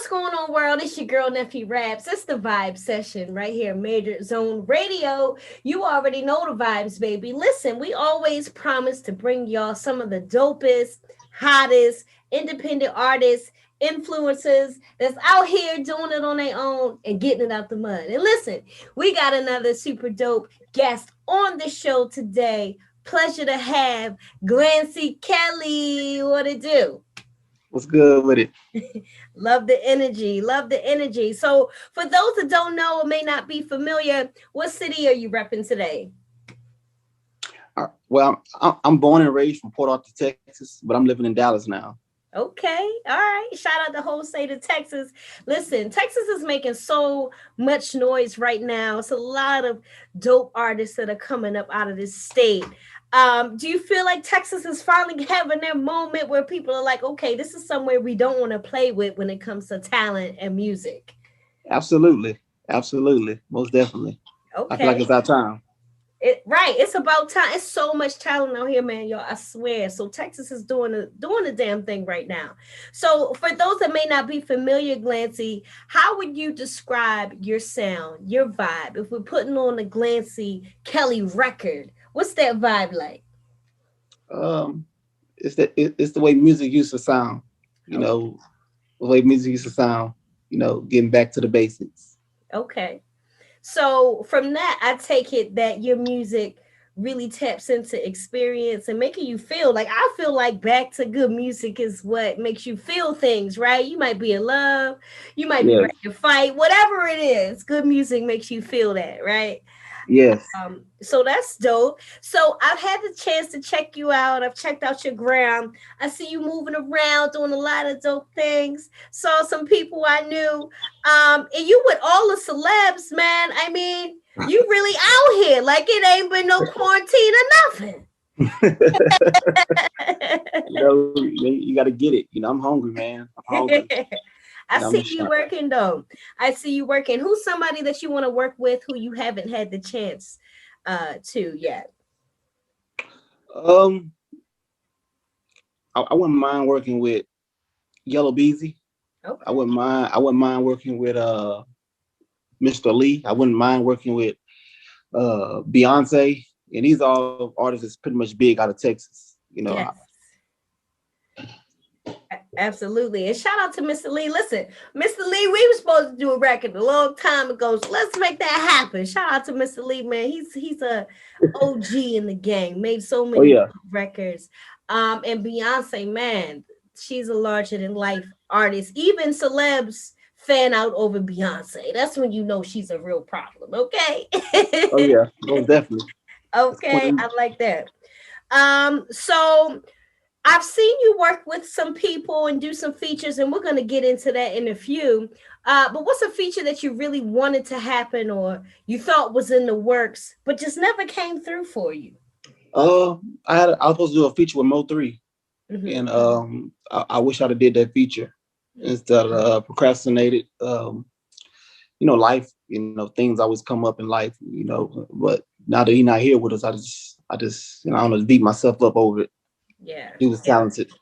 What's going on, world? It's your girl, NeffyRaps. It's the Vibe Session right here, Major Zone Radio. You already know the vibes, baby. Listen, we always promise to bring y'all some of the dopest, hottest, independent artists, influencers that's out here doing it on their own and getting it out the mud. And listen, we got another super dope guest on the show today. Pleasure to have Glancy Kelly. What it do? What's good with it? Love the energy. Love the energy. So, for those that don't know or may not be familiar, what city are you repping today? Well, I'm born and raised from Port Arthur, Texas, but I'm living in Dallas now. Okay. All right. Shout out the whole state of Texas. Listen, Texas is making so much noise right now. It's a lot of dope artists that are coming up out of this state. Do you feel like Texas is finally having their moment where people are like, okay, this is somewhere we don't want to play with when it comes to talent and music? Absolutely. Absolutely. Most definitely. I feel like Okay. it's our time. Right. It's about time. It's so much talent out here, man. Y'all, I swear. So Texas is doing the damn thing right now. So for those that may not be familiar, Glancy, how would you describe your sound, your vibe? If we're putting on the Glancy Kelly record, what's that vibe like? Um, it's the way music used to sound, you Oh, know, the way music used to sound, getting back to the basics. okay. So from that, I take it that your music really taps into experience and making you feel like I feel like back to good music is what makes you feel things, right? You might be in love, you might be Yes. ready to fight, whatever it is. Good music makes you feel that, right? Yes. So that's dope. So I've had the chance to check you out. I've checked out your gram. I see you moving around, doing a lot of dope things. Saw some people I knew. And you with all the celebs, man. I mean, you really out here. Like it ain't been no quarantine or nothing. You got to get it. I'm hungry, man. I'm hungry. I I'm see just you trying. working though. I see you working. Who's somebody that you want to work with who you haven't had the chance to yet? Um, I wouldn't mind working with Yellow Beezy. I Okay. wouldn't mind. I wouldn't mind working with Mr. Lee. I wouldn't mind working with Beyonce, and these are all artists that's pretty much big out of Texas. Yes. Absolutely. And shout out to Mr. Lee. Listen, Mr. Lee, we were supposed to do a record a long time ago. So let's make that happen. Shout out to Mr. Lee, man. He's a OG in the game. Made so Oh many yeah, records. And Beyonce, man, she's a larger than life artist. Even celebs fan out over Beyonce. That's when you know she's a real problem. Okay. oh yeah, most definitely. That's Okay, Queen. I like that. So I've seen you work with some people and do some features, and we're going to get into that in a few. But what's a feature that you really wanted to happen or you thought was in the works, but just never came through for you? Uh, I was supposed to do a feature with Mo3, Hmm. and I wish I'd have did that feature instead of procrastinated. Life, things always come up in life, but now that he's not here with us, I just, I don't know, beat myself up over it. Yeah, He was yeah. talented.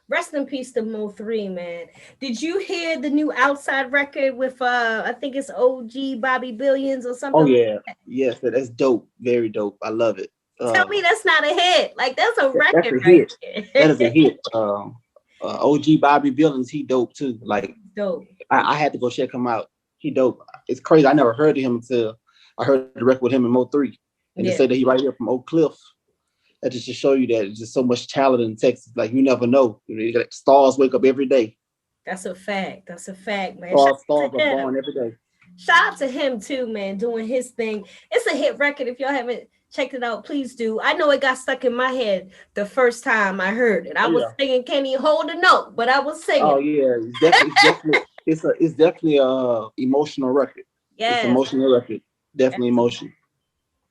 Rest in peace to Mo3, man. Did you hear the new Outside record with I think it's OG Bobby Billions or Oh something like yeah, that? yes, that's dope. Very dope. I love it. Tell me that's not a hit. Like that's a That's record a right hit. there. That is a hit. OG Bobby Billings, he dope too. Like Dope. I had to go check him out. He dope. It's crazy. I never heard of him until I heard the record with him and Mo3. And to say Yeah. that he right here from Oak Cliff, that just to show you that it's just so much talent in Texas. Like you never know. Stars wake up every day. That's a fact. That's a fact, man. Shout Stars out to are him. born every day. Shout out to him too, man, doing his thing. It's a hit record. If y'all haven't checked it out, please do. I know it got stuck in my head the first time I heard it. I Oh was yeah. singing, can't even hold a note, but I was Oh singing. yeah. It's definitely a emotional record. It's an Yes. emotional record. Definitely emotion.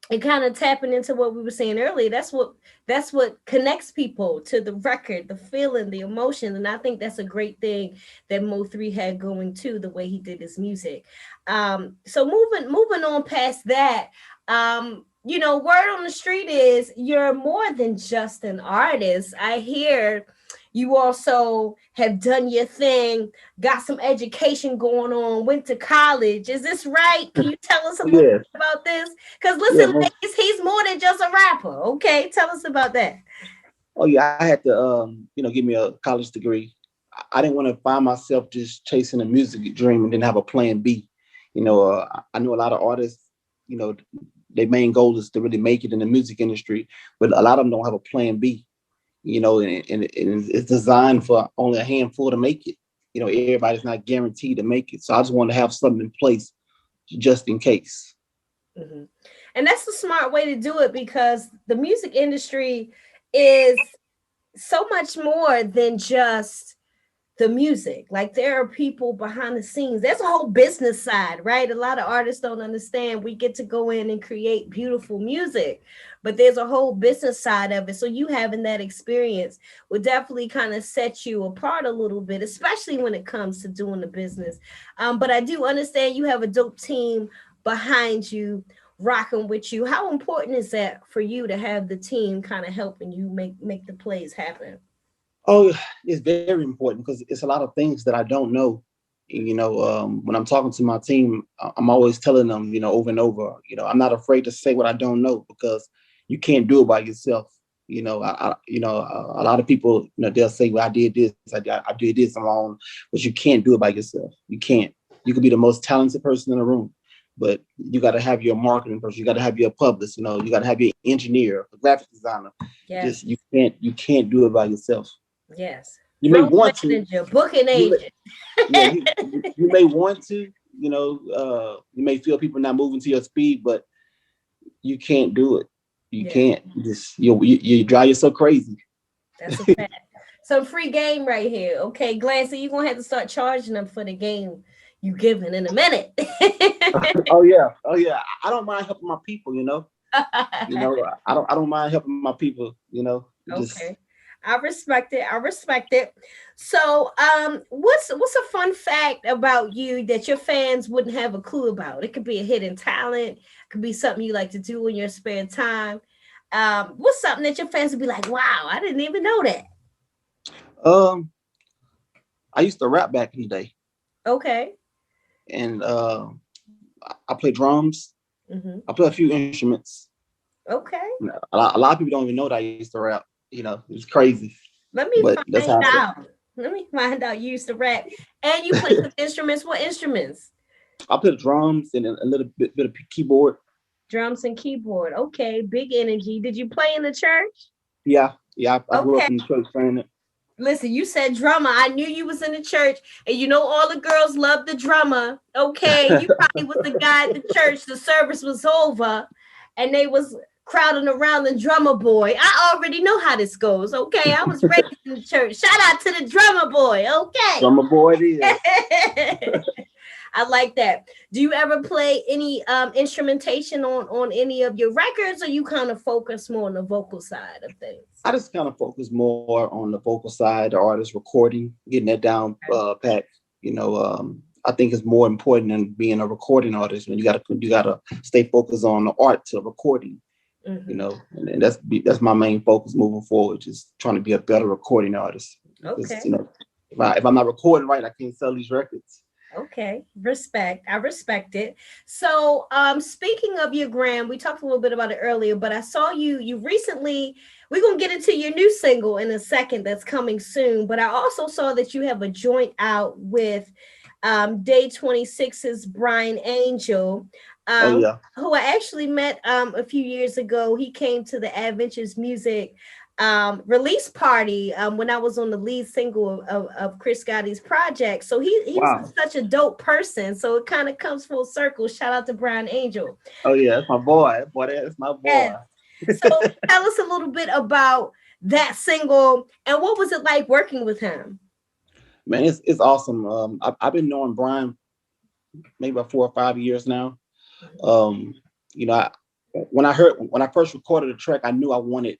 And kind of tapping into what we were saying earlier. That's what connects people to the record, the feeling, the emotion. And I think that's a great thing that Mo3 had going too, the way he did his music. So moving on past that, word on the street is you're more than just an artist. I hear You also have done your thing, got some education going on, went to college. Is this right? Can you tell us a little Yeah, bit about this? Because yeah. listen, ladies, he's more than just a rapper. Okay, tell us about that. Oh yeah, I had to give me a college degree. I didn't want to find myself just chasing a music dream and then have a plan B. I know a lot of artists, you know, their main goal is to really make it in the music industry, but a lot of them don't have a plan B. And it's designed for only a handful to make it. Everybody's not guaranteed to make it. So I just wanted to have something in place just in case. Hmm. And that's the smart way to do it because the music industry is so much more than just the music. Like there are people behind the scenes. There's a whole business side, right? A lot of artists don't understand. We get to go in and create beautiful music, but there's a whole business side of it. So you having that experience would definitely kind of set you apart a little bit, especially when it comes to doing the business. But I do understand you have a dope team behind you rocking with you. How important is that for you to have the team kind of helping you make the plays happen? Oh, it's very important because it's a lot of things that I don't know. When I'm talking to my team, I'm always telling them, over and over, I'm not afraid to say what I don't know because you can't do it by yourself. A lot of people, they'll say, well, I did this, I did this alone, but you can't do it by yourself. You can't. You could be the most talented person in the room, but you got to have your marketing person. You got to have your publicist. You got to have your engineer, a graphic designer. Yes. You can't do it by yourself. Yes. You may Road want to. manager, booking You may, agent. yeah, you may want to. You may feel people not moving to your speed, but you can't do it. You Yeah, can't. You drive yourself crazy. that's a fact. Some free game right here. Okay, Glancy, you're gonna have to start charging them for the game you giving in a minute. Oh yeah, oh yeah. I don't mind helping my people. I don't mind helping my people. Just Okay. I respect it. I respect it. So, what's a fun fact about you that your fans wouldn't have a clue about? It could be a hidden talent, it could be something you like to do in your spare time. What's something that your fans would be like, wow, I didn't even know that. um, I used to rap back in the day, Okay. and I play drums. Hmm. I play a few instruments. Okay. A lot of people don't even know that I used to rap. It's crazy, Let me but that's find how I, out. Let me find out you used to rap. And you play some instruments. What instruments? I play the drums and a little bit of keyboard. Drums and keyboard. Okay, big energy. Did you play in the church? Yeah, yeah. I grew Okay. up in the church playing it. Listen, you said drummer. I knew you was in the church, and you know all the girls love the drummer. Okay, you probably was the guy at the church. The service was over, and they was crowding around the drummer boy. I already know how this goes. Okay, I was raised in the church. Shout out to the drummer boy. Okay. Drummer boy it is. I like that. Do you ever play any instrumentation on any of your records, or you kind of focus more on the vocal side of things? I just kind of focus more on the vocal side, the artist recording, getting that down pat. I think it's more important than being a recording artist. When you gotta stay focused on the art to recording. Hmm. And that's my main focus moving forward. Just trying to be a better recording artist. Because Okay. if I'm not recording right, I can't sell these records. Okay, respect. I respect it. So, speaking of your gram, we talked a little bit about it earlier, but I saw you recently. We're gonna get into your new single in a second that's coming soon. But I also saw that you have a joint out with Day 26's Brian Angel, Oh um, yeah. who I actually met a few years ago. He came to the Adventures Music release party when I was on the lead single of Chris Scotty's project. So he's Wow. such a dope person. So it kind of comes full circle. Shout out to Brian Angel. Oh yeah, that's my boy. Boy, that's my boy. Yes. So tell us a little bit about that single and what was it like working with him? Man, it's awesome. I've been knowing Brian maybe about 4 or 5 years now. Um, you know, I, when I first recorded the track, I knew I wanted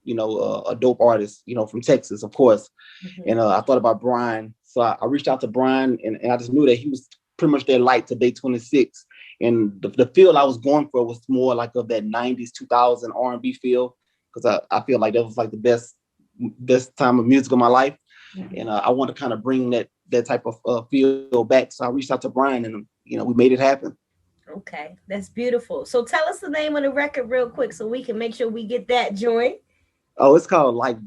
a dope artist, from Texas, of course. Mhm. And I thought about Brian, so I reached out to Brian, and I just knew that he was pretty much their light to Day 26. And the feel I was going for was more like of that 90s 2000 R&B feel, because I feel like that was like the best best time of music of my life, Mhm. and I want to kind of bring that type of feel back. So I reached out to Brian, and we made it happen. Okay, that's beautiful. So tell us the name of the record real quick so we can make sure we get that joint. Oh, it's called Like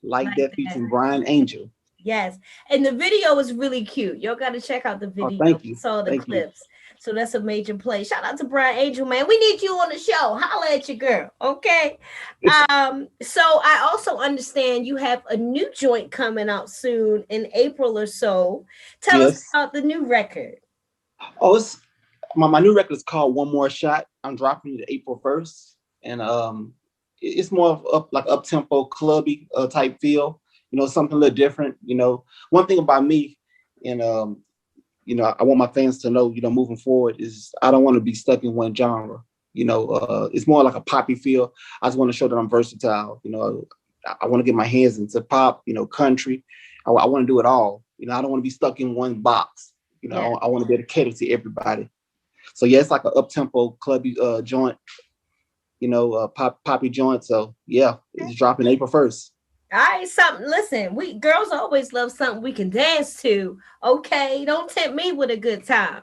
Like That, that. featuring Brian Angel. Yes. And the video is really cute. Y'all got to check out the Oh, video. thank We you, saw the thank you. clips. So that's a major play. Shout out to Brian Angel, man. We need you on the show. Holla at your girl. Okay. So I also understand you have a new joint coming out soon in April or so. Tell us Yes. about the new record. Oh, it's my new record is called One More Shot. I'm dropping it April 1st, and it's more of like up tempo, clubby type feel. Something a little different. One thing about me, and I want my fans to know, moving forward, is I don't want to be stuck in one genre. It's more like a poppy feel. I just want to show that I'm versatile. I want to get my hands into pop, country. I want to do it all. I don't want to be stuck in one box. Yeah. I want to be able to cater to everybody. So yeah, it's like an up tempo clubby joint, poppy joint. So yeah, it's dropping April 1st. All right, something. Listen, we girls always love something we can dance to. Okay, don't tempt me with a good time.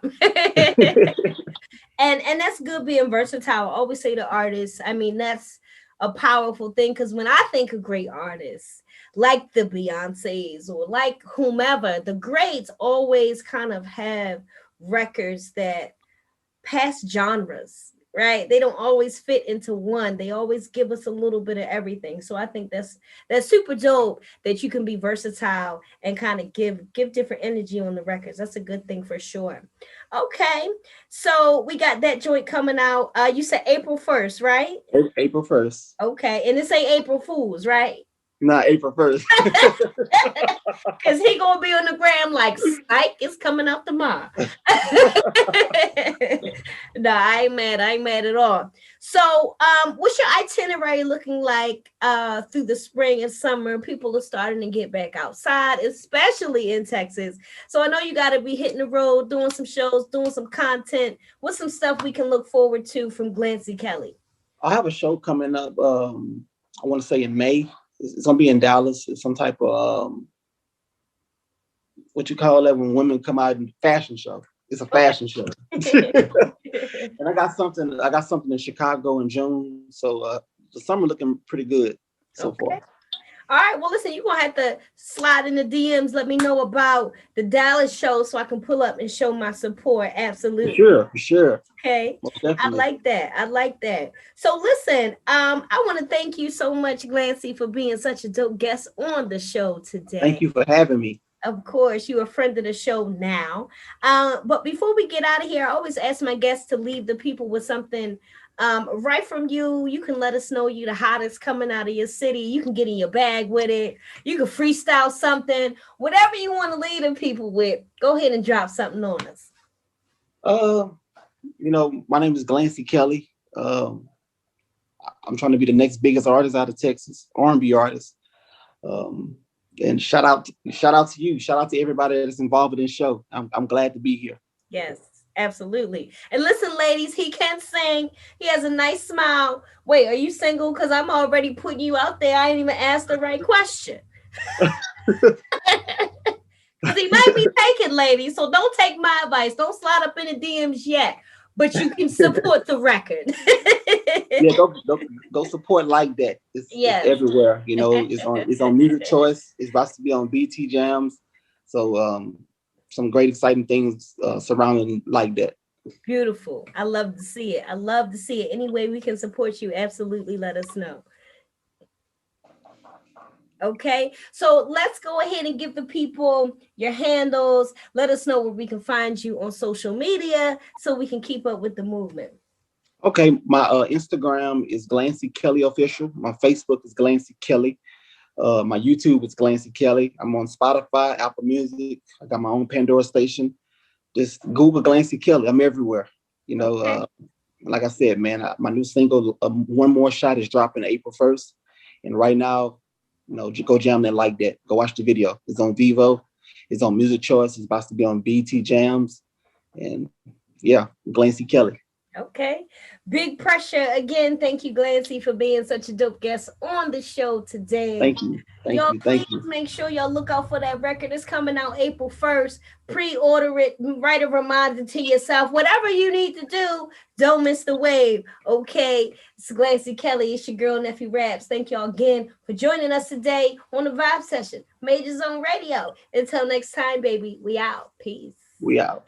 And that's good being versatile. I always say to artists, I mean, that's a powerful thing because when I think of great artists like the Beyoncés or like whomever, the greats always kind of have records that past genres, right? They don't always fit into one. They always give us a little bit of everything. So I think that's super dope that you can be versatile and kind of give different energy on the records. That's a good thing for sure. Okay. So we got that joint coming out. You said April 1st, right? April 1st. Okay. And this ain't April Fools, right? Not April 1st. Cause he gonna be on the gram like Spike is coming out tomorrow. No, I ain't mad. I ain't mad at all. So, what's your itinerary looking like through the spring and summer? People are starting to get back outside, especially in Texas. So I know you got to be hitting the road, doing some shows, doing some content. What's some stuff we can look forward to from Glancy Kelly? I have a show coming up. I want to say in May. It's gonna be in Dallas. It's some type of what you call that when women come out in fashion show. It's a fashion show. And I got something. I got something in Chicago in June. So the summer looking pretty good so far. Okay. All right. Well, listen, you're gonna have to slide in the DMs. Let me know about the Dallas show so I can pull up and show my support. For Absolutely. sure, for sure, Okay. most I definitely. like that. I like that. So listen, I want to thank you so much, Glancy, for being such a dope guest on the show today. Thank you for having me. Of course, you're a friend of the show now. But before we get out of here, I always ask my guests to leave the people with something right from you. You can let us know you the hottest coming out of your city. You can get in your bag with it. You can freestyle something. Whatever you want to lead the people with, go ahead and drop something on us. Uh, my name is Glancy Kelly. I'm trying to be the next biggest artist out of Texas, R&B artist. Um, and shout out to you. Shout out to everybody that's involved in this show. I'm glad to be here. Yes, absolutely. And listen, ladies, he can sing. He has a nice smile. Wait, are you single? Because I'm already putting you out there. I didn't even ask the right question. Because he might be taken, ladies. So don't take my advice. Don't slide up in the DMs yet. But you can support the record. Yeah, go support Like That. It's Yes. everywhere. It's on Music Choice. It's about to be on BT Jams. So some great exciting things surrounding Like That. Beautiful. I love to see it. I love to see it. Any way we can support you, absolutely let us know. Okay, so let's go ahead and give the people your handles. Let us know where we can find you on social media so we can keep up with the movement. Okay, my Instagram is Glancy Kelly Official. My Facebook is Glancy Kelly. My YouTube is Glancy Kelly. I'm on Spotify, Apple Music. I got my own Pandora station. Just Google Glancy Kelly. I'm everywhere. You know, Okay. uh, like I said, man, my new single, One More Shot, is dropping April 1st. And right now, go jam that Like That. Go watch the video. It's on Vivo. It's on Music Choice. It's about to be on BT Jams. And yeah, Glancy Kelly. Okay. Big pressure. Again, thank you, Glancy, for being such a dope guest on the show today. Thank you. Thank Y'all, you. please Thank you. make sure y'all look out for that record. It's coming out April 1st. Pre-order it. Write a reminder to yourself. Whatever you need to do, don't miss the wave. Okay. It's Glancy Kelly. It's your girl, NeffyRaps. Thank y'all again for joining us today on the Vibe Session. Major Zone Radio. Until next time, baby. We out. Peace. We out.